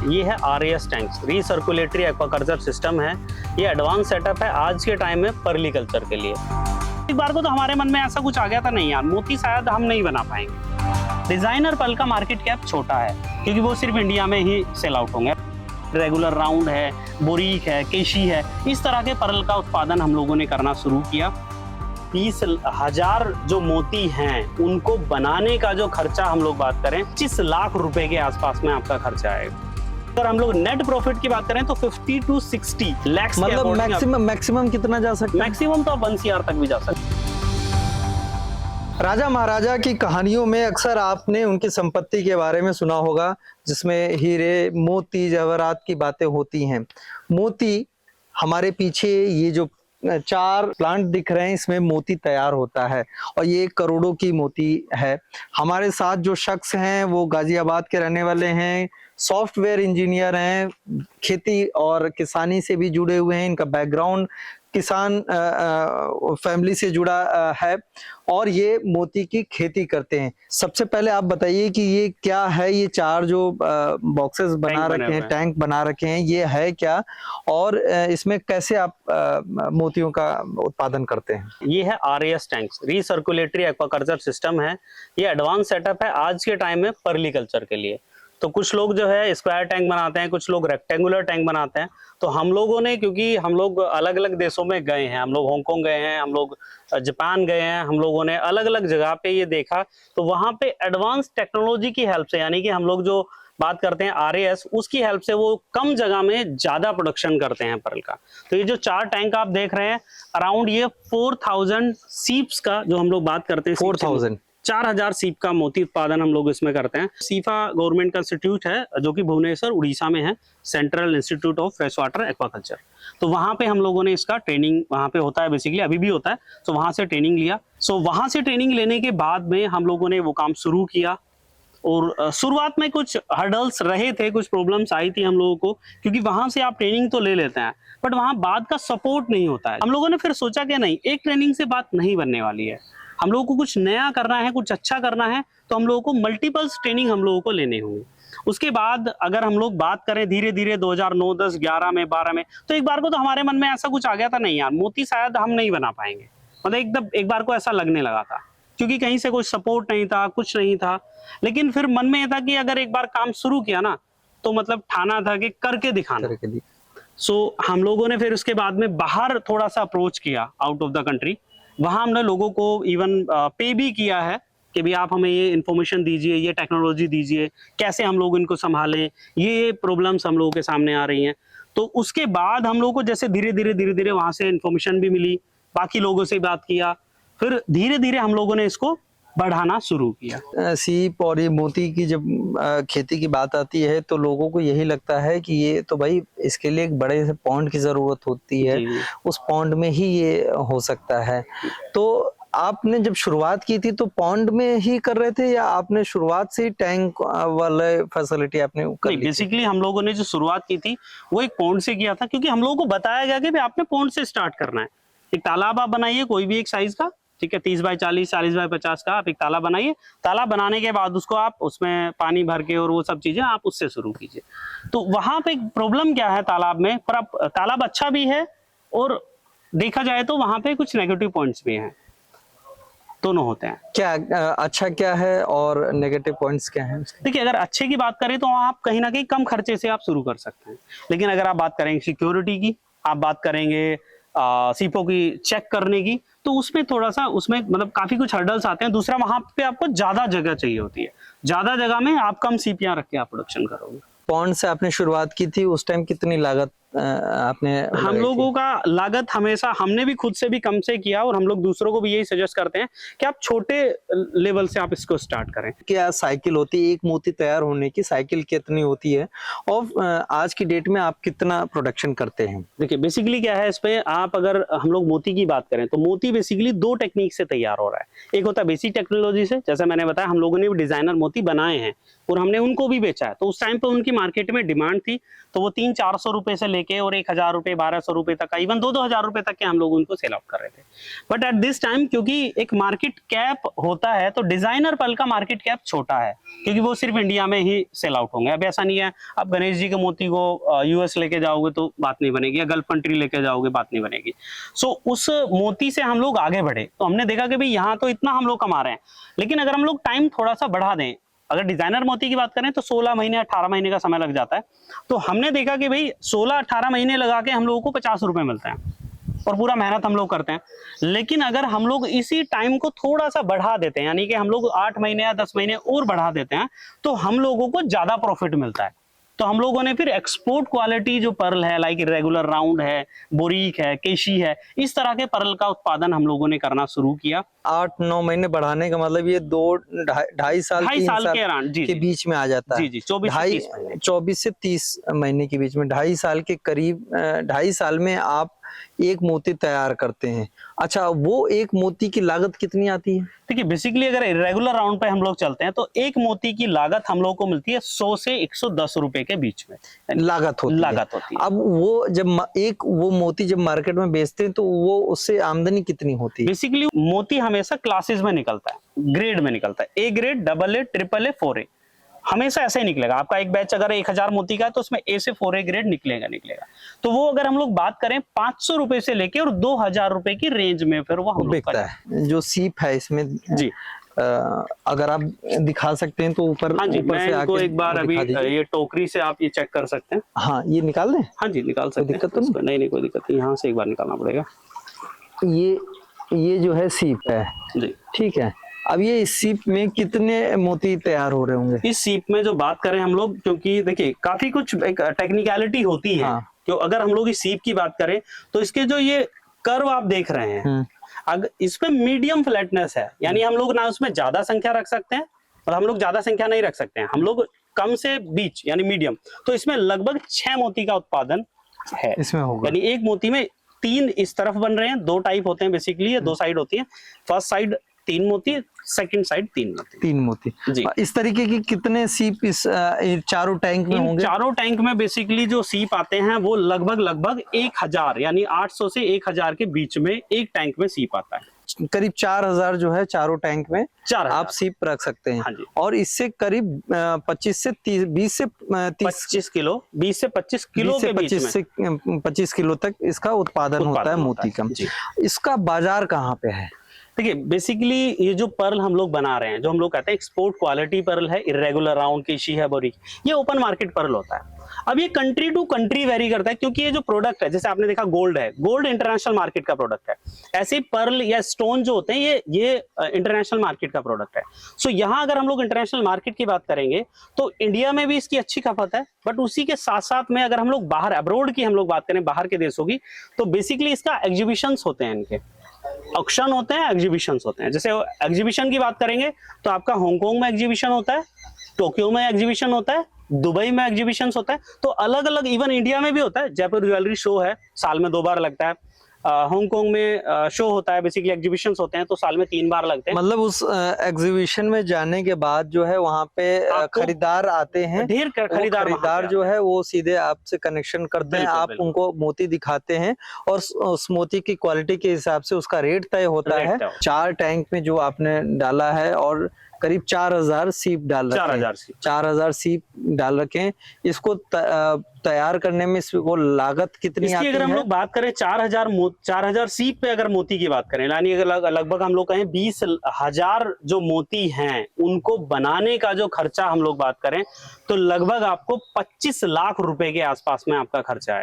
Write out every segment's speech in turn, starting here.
ये है RAS tanks, रीसर्कुलेटरी aquaculture system है। ये एडवांस सेटअप है आज के टाइम में पर्लिकल्चर के लिए। एक बार को तो हमारे मन में ऐसा कुछ आ गया था, नहीं यार मोती शायद हम नहीं बना पाएंगे। डिजाइनर पर्ल का मार्केट कैप छोटा है क्योंकि वो सिर्फ इंडिया में ही सेल आउट होंगे। रेगुलर राउंड है, बोरीक है, केशी है, इस तरह के पर्ल का उत्पादन हम लोगों ने करना शुरू किया। 20,000 जो मोती हैं उनको बनाने का जो खर्चा हम लोग बात करें 25 लाख रुपए के आसपास में आपका खर्चा आएगा। अगर हम लोग नेट प्रॉफिट की बात करें तो 50 to 60 लाख, मतलब मैक्सिमम कितना जा सकता है? मैक्सिमम तो 1 CR तक भी जा सकता है। राजा महाराजा की कहानियों में अक्सर आपने उनकी संपत्ति के बारे में सुना होगा, जिसमें हीरे, मोती, जवाहरात की बातें होती हैं। मोती हमारे पीछे ये जो 4 प्लांट दिख रहे हैं, इसमें मोती तैयार होता है और ये करोड़ों की मोती है। हमारे साथ जो शख्स हैं वो गाजियाबाद के रहने वाले हैं, सॉफ्टवेयर इंजीनियर हैं, खेती और किसानी से भी जुड़े हुए हैं। इनका बैकग्राउंड किसान फैमिली से जुड़ा है और ये मोती की खेती करते हैं। सबसे पहले आप बताइए कि ये क्या है, ये 4 जो बॉक्सेस बना रखे हैं, टैंक बना रखे हैं, ये है क्या और इसमें कैसे आप मोतियों का उत्पादन करते हैं? ये है RAS टैंक्स, रीसर्कुलेटरी एक्वाकल्चर सिस्टम है। ये एडवांस सेटअप है आज के टाइम में पर्लिकल्चर के लिए। तो कुछ लोग जो है स्क्वायर टैंक बनाते हैं, कुछ लोग रेक्टेंगुलर टैंक बनाते हैं। तो हम लोगों ने, क्योंकि हम लोग अलग अलग देशों में गए हैं, हम लोग हांगकांग गए हैं, हम लोग जापान गए हैं, हम लोगों ने अलग अलग जगह पे ये देखा। तो वहाँ पे एडवांस टेक्नोलॉजी की हेल्प से, यानी कि हम लोग जो बात करते हैं RAS, उसकी हेल्प से वो कम जगह में ज्यादा प्रोडक्शन करते हैं पर्ल का। तो ये जो 4 टैंक आप देख रहे हैं, अराउंड ये 4000 सीप्स का जो हम लोग बात करते हैं, 4000 सीप का मोती उत्पादन हम लोग इसमें करते हैं। सीफा गवर्नमेंट का इंस्टीट्यूट है जो कि भुवनेश्वर उड़ीसा में है, central institute of fresh water aquaculture. तो वहाँ पे हम लोगों ने इसका ट्रेनिंग वहाँ पे होता है, बेसिकली अभी भी होता है। तो वहाँ से ट्रेनिंग लिया। सो वहाँ से ट्रेनिंग लेने के बाद में हम लोगों ने वो काम शुरू किया और शुरुआत में कुछ हर्डल्स रहे थे, कुछ प्रॉब्लम्स आई थी हम लोगों को, क्योंकि वहाँ से आप ट्रेनिंग तो ले लेते हैं बट वहाँ बाद का सपोर्ट नहीं होता है। हम लोगों ने फिर सोचा कि नहीं, एक ट्रेनिंग से बात नहीं बनने वाली है, हम लोगों को कुछ नया करना है, कुछ अच्छा करना है, तो हम लोगों को मल्टीपल्स ट्रेनिंग हम लोगों को लेने होंगे। उसके बाद अगर हम लोग बात करें धीरे धीरे 2009, 10, 11 में, 12 में, तो एक बार को तो हमारे मन में ऐसा कुछ आ गया था, नहीं यार मोती शायद हम नहीं बना पाएंगे। मतलब एकदम एक बार को ऐसा लगने लगा था, क्योंकि कहीं से कोई सपोर्ट नहीं था, कुछ नहीं था। लेकिन फिर मन में ये था कि अगर एक बार काम शुरू किया ना, तो मतलब ठाना था कि करके दिखाना। सो हम लोगों ने फिर उसके बाद में बाहर थोड़ा सा अप्रोच किया, आउट ऑफ द कंट्री। वहां हमने लोगों को इवन पे भी किया है कि भी आप हमें ये इन्फॉर्मेशन दीजिए, ये टेक्नोलॉजी दीजिए, कैसे हम लोग इनको संभालें, ये प्रॉब्लम्स हम लोगों के सामने आ रही हैं। तो उसके बाद हम लोगों को जैसे धीरे धीरे वहां से इन्फॉर्मेशन भी मिली, बाकी लोगों से बात किया, फिर धीरे धीरे हम लोगों ने इसको बढ़ाना शुरू किया। सीप और ये मोती की जब खेती की बात आती है तो लोगों को यही लगता है कि ये तो भाई इसके लिए एक बड़े से पॉन्ड की जरूरत होती है, उस पॉन्ड में ही ये हो सकता है। तो आपने जब शुरुआत की थी तो पॉन्ड में ही कर रहे थे या आपने शुरुआत से ही टैंक वाले फैसिलिटी आपने कर ली? बेसिकली हम लोगों ने जो शुरुआत की थी वो एक पॉन्ड से किया था, क्योंकि हम लोगों को बताया गया कि आपने पॉन्ड से स्टार्ट करना है। एक तालाब आप बनाइए कोई भी एक साइज का, ठीक है, 30 बाय 40, 40 बाय 50 का आप एक तालाब बनाइए। तालाब बनाने के बाद उसको आप उसमें पानी भर के और वो सब चीजें आप उससे शुरू कीजिए। तो वहां पे प्रॉब्लम क्या है तालाब में, पर अब तालाब अच्छा भी है और देखा जाए तो वहां पे कुछ नेगेटिव पॉइंट्स भी हैं, दोनों होते हैं। क्या अच्छा क्या है और नेगेटिव पॉइंट्स क्या हैं? देखिए, अगर अच्छे की बात करें तो आप कहीं ना कहीं कम खर्चे से आप शुरू कर सकते हैं। लेकिन अगर आप बात करेंगे सिक्योरिटी की, आप बात करेंगे सीपों की चेक करने की, तो उसमें थोड़ा सा उसमें मतलब काफी कुछ हर्डल्स आते हैं। दूसरा, वहां पे आपको ज्यादा जगह चाहिए होती है, ज्यादा जगह में आप कम सीपियां रख के आप प्रोडक्शन करोगे। पॉन्ड से आपने शुरुआत की थी, उस टाइम कितनी लागत आपने? हम लोगों का लागत हमेशा हमने भी खुद से भी कम से किया और हम लोग दूसरों को भी यही सजेस्ट करते हैं कि आप छोटे लेवल से आप इसको स्टार्ट करें। क्या साइकिल होती है एक मोती तैयार होने की, साइकिल कितनी होती है और आज की डेट में आप कितना प्रोडक्शन करते हैं? देखिए, बेसिकली क्या है इस पे, आप अगर हम लोग मोती की बात करें तो मोती बेसिकली 2 टेक्निक से तैयार हो रहा है। एक होता है बेसिक टेक्नोलॉजी से, जैसा मैंने बताया हम लोगों ने भी डिजाइनर मोती बनाए हैं और हमने उनको भी बेचा है। तो उस टाइम पे उनकी मार्केट में डिमांड थी, तो वो 300-400 रुपए से लेके और 1,000 रुपए 1,200 रुपए तक का, इवन 2,000 रुपए तक के हम लोग उनको सेल आउट कर रहे थे। बट एट दिस टाइम क्योंकि एक मार्केट कैप होता है तो डिजाइनर पर्ल का मार्केट कैप छोटा है, क्योंकि वो सिर्फ इंडिया में ही सेल आउट होंगे। अब ऐसा नहीं है आप गणेश जी के मोती को यूएस लेके जाओगे तो बात नहीं बनेगी, या गल्फ कंट्री लेके जाओगे बात नहीं बनेगी। सो उस मोती से हम लोग आगे बढ़े तो हमने देखा कि भाई यहाँ तो इतना हम लोग कमा रहे हैं, लेकिन अगर हम लोग टाइम थोड़ा सा बढ़ा दें, अगर डिजाइनर मोती की बात करें तो 16 महीने 18 महीने का समय लग जाता है। तो हमने देखा कि भाई 16-18 महीने लगा के हम लोगों को 50 रुपए मिलते हैं और पूरा मेहनत हम लोग करते हैं। लेकिन अगर हम लोग इसी टाइम को थोड़ा सा बढ़ा देते हैं, यानी कि हम लोग 8 महीने या 10 महीने और बढ़ा देते हैं, तो हम लोगों को ज्यादा प्रॉफिट मिलता है। तो हम लोगों ने फिर एक्सपोर्ट क्वालिटी जो पर्ल है, लाइक इरेगुलर राउंड है, बोरीक है, केशी है, इस तरह के पर्ल का उत्पादन हम लोगों ने करना शुरू किया। 8-9 महीने बढ़ाने का मतलब ये 2-2.5 साल 2.5 साल के अराउंड के बीच में आ जाता है। जी 24 से 30 महीने के बीच में, 2.5 साल के करीब, 2.5 साल में आप एक मोती तैयार करते हैं। अच्छा, वो एक मोती की लागत कितनी आती है? देखिए बेसिकली अगर इरेगुलर राउंड पे हम लोग चलते हैं तो एक मोती की लागत हम लोग को मिलती है 100 से 110 रुपए के बीच में लागत होती है। अब वो जब वो मोती जब मार्केट में बेचते हैं तो वो उससे आमदनी कितनी होती है? बेसिकली मोती हमेशा क्लासेस में निकलता है, ग्रेड में निकलता है, A grade, AA, AAA, 4A, हमेशा ऐसे ही निकलेगा। आपका एक बैच अगर 1000 मोती का है तो उसमें A से 4A ग्रेड निकलेगा। तो वो अगर हम लोग बात करें 500 रुपए से लेके और 2000 रुपए की रेंज में फिर वो हम लोग बिकता है। जो सीप है इसमें जी, अगर आप दिखा सकते हैं तो ऊपर, हाँ जी, ऊपर मैं से इनको आके एक बार अभी ये टोकरी से आप ये चेक कर सकते हैं। हाँ, ये निकाल दें? हाँ जी, निकाल सकते हैं। दिक्कत तो नहीं, कोई दिक्कत नहीं, यहाँ से एक बार निकालना पड़ेगा। ये जो है सीप है जी, ठीक है। अब ये इस सीप में कितने मोती तैयार हो रहे होंगे? इस सीप में जो बात करें हम लोग, क्योंकि देखिए काफी कुछ एक टेक्निकलिटी होती है। हाँ। तो अगर हम लोग इस सीप की बात करें तो इसके जो ये कर्व आप देख रहे हैं, अगर इसमें मीडियम फ्लैटनेस है, यानी हम लोग ना उसमें ज्यादा संख्या रख सकते हैं और हम लोग ज्यादा संख्या नहीं रख सकते हैं, हम लोग कम से बीच यानी मीडियम। तो इसमें लगभग 6 मोती का उत्पादन है इसमें होगा, यानी एक मोती में 3 इस तरफ बन रहे हैं। 2 टाइप होते हैं बेसिकली, ये 2 साइड होती है। फर्स्ट साइड 3 मोती, सेकंड साइड 3 मोती जी। इस तरीके की कितने सीप इस चारों टैंक में होंगे? चारों टैंक में बेसिकली जो सीप आते हैं वो लगभग 1000 यानी 800 से 1000 के बीच में एक टैंक में सीप आता है। करीब 4000 जो है चारों टैंक में 4000 आप सीप रख सकते हैं। हाँ जी। और इससे करीब 25 से 25 किलो 20 से 25 किलो के बीच में, से 25 किलो तक इसका उत्पादन होता है मोती का। इसका बाजार कहाँ पे है? देखिए बेसिकली ये जो पर्ल हम लोग बना रहे हैं, जो हम लोग कहते हैं एक्सपोर्ट क्वालिटी पर्ल है, इरेगुलर राउंड, केशी है, बोरीक, ये ओपन मार्केट पर्ल होता है। अब ये कंट्री टू कंट्री वेरी करता है, क्योंकि ये जो प्रोडक्ट है, जैसे आपने देखा गोल्ड है, गोल्ड इंटरनेशनल मार्केट का प्रोडक्ट है। ऐसे ही पर्ल या स्टोन जो होते हैं ये इंटरनेशनल मार्केट का प्रोडक्ट है। सो यहाँ अगर हम लोग इंटरनेशनल मार्केट की बात करेंगे तो इंडिया में भी इसकी अच्छी खपत है, बट उसी के साथ साथ में अगर हम लोग बाहर अब्रोड की हम लोग बात करें, बाहर के देशों की, तो बेसिकली इसका एग्जीबिशंस होते हैं, इनके ऑक्शन होते हैं, एग्जीबिशंस होते हैं। जैसे एग्जीबिशन की बात करेंगे तो आपका हांगकांग में एग्जीबिशन होता है, टोक्यो में एग्जीबिशन होता है, दुबई में एग्जीबिशंस होता है। तो अलग अलग, इवन इंडिया में भी होता है। जयपुर ज्वेलरी शो है, साल में 2 बार लगता है। हांगकांग में शो होता है, बेसिकली एग्जीबिशंस होते हैं तो साल में 3 बार लगते हैं। मतलब उस एग्जीबिशन में जाने के बाद जो है वहाँ पे खरीदार आते हैं, ढेर खरीदार जो है वो सीधे आपसे कनेक्शन करते हैं, आप उनको मोती दिखाते हैं और उस मोती की क्वालिटी के हिसाब से उसका रेट तय होता है। 4 टैंक में जो आपने डाला है और करीब 4000 सीप डाल रखे हैं। 4000 सीप डाल रखे हैं। इसको तैयार करने में इसको लागत कितनी आती है? अगर हम लोग बात करें 4000 सीप पे अगर मोती की बात करें, यानी लगभग हम लोग कहें 20,000 जो मोती हैं उनको बनाने का जो खर्चा हम लोग बात करें तो लगभग आपको 25 लाख रुपए के आसपास में आपका खर्चा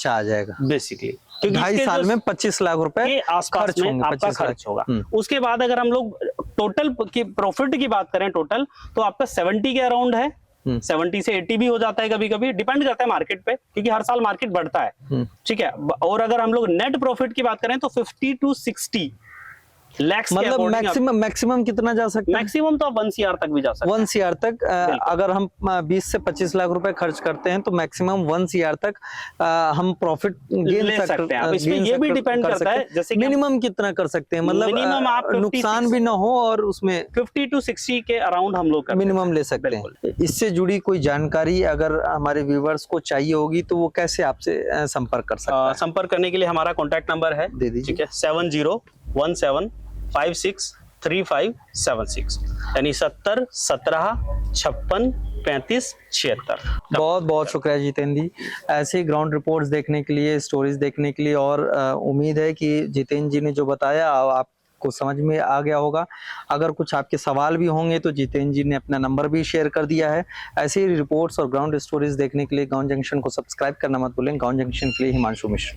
आ जाएगा बेसिकली। 2.5 साल में 25 लाख रुपए के आसपास में आपका खर्च होगा। उसके बाद अगर हम लोग टोटल की प्रॉफिट की बात करें टोटल, तो आपका 70 के अराउंड है, 70 से 80 भी हो जाता है कभी कभी, डिपेंड करता है मार्केट पे, क्योंकि हर साल मार्केट बढ़ता है। ठीक है। और अगर हम लोग नेट प्रॉफिट की बात करें तो 50 to 60 लैक्स के मतलब अकॉर्डिंग मैक्सिमम कितना जा सकता है? मैक्सिमम तो आप 1 CR तक भी जा सकते हैं। 1 CR तक अगर हम 20 से 25 लाख रुपए खर्च करते हैं तो मैक्सिमम 1 CR तक हम प्रॉफिट गेन ले सकते हैं। अब इसमें ये भी डिपेंड करता है, जैसे कि मिनिमम कितना कर सकते हैं, मतलब मिनिमम आप 50, नुकसान भी ना हो और उसमें 50 to 60 के अराउंड हम लोग करते हैं। मिनिमम ले सकते हैं। इससे जुड़ी कोई जानकारी अगर हमारे व्यूवर्स को चाहिए होगी तो वो कैसे आपसे संपर्क कर सकते हैं? संपर्क करने के लिए हमारा कॉन्टैक्ट नंबर है, दे दीजिए। ठीक है, 7017563576, यानी 70 17 56 35 76। बहुत बहुत शुक्रिया जितेंद्र जी, ऐसे ही ग्राउंड रिपोर्ट्स देखने के लिए, स्टोरीज देखने के लिए, और उम्मीद है कि जितेंद्र जी ने जो बताया आपको समझ में आ गया होगा। अगर कुछ आपके सवाल भी होंगे तो जितेंद्र जी ने अपना नंबर भी शेयर कर दिया है। ऐसे ही रिपोर्ट्स और ग्राउंड स्टोरीज देखने के लिए गांव जंक्शन को सब्सक्राइब करना मत भूलें। गांव जंक्शन के लिए हिमांशु मिश्र।